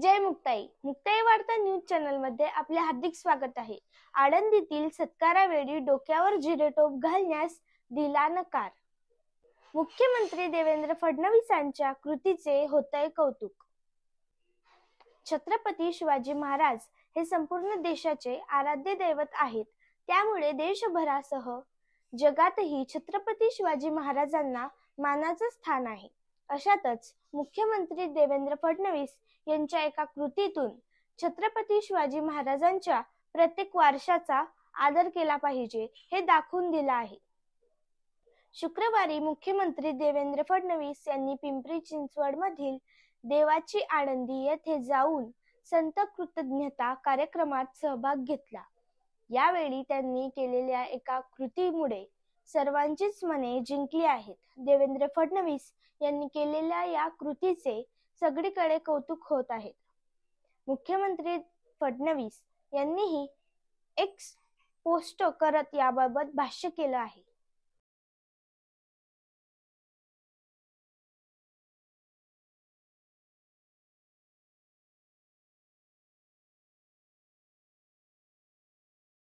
जय मुक्ताई. मुक्ताई वार्ता news channel मध्ये आपले हार्दिक स्वागत आहे. आळंदीतील सत्कारावेळी डोक्यावर जिरेटोप घालण्यास दिला नकार. मुख्यमंत्री देवेंद्र फडणवीसांच्या कृतीचे होतंय कौतुक. छत्रपती शिवाजी महाराज हे संपूर्ण देशाचे आराध्य दैवत आहेत. त्यामुळे देशभरासह जगातही छत्रपती शिवाजी महाराजांना मानाचं स्थान आहे. अशातच मुख्यमंत्री देवेंद्र फडणवीस यांच्या एका कृतीतून छत्रपती शिवाजी महाराजांच्या प्रत्येक वारशाचा आदर केला पाहिजे हे दाखवून दिलं आहे. शुक्रवारी मुख्यमंत्री देवेंद्र फडणवीस यांनी पिंपरी चिंचवड मधील देवाची आळंदी येथे जाऊन संत कृतज्ञता कार्यक्रमात सहभाग घेतला. यावेळी त्यांनी केलेल्या एका कृतीमुळे सर्वांचीच मने जिंकली आहेत. देवेंद्र फडणवीस यांनी केलेल्या या कृतीचे सगळीकडे कौतुक होत आहे. मुख्यमंत्री फडणवीस यांनीही एक्स पोस्ट करत याबाबत भाष्य केलं आहे.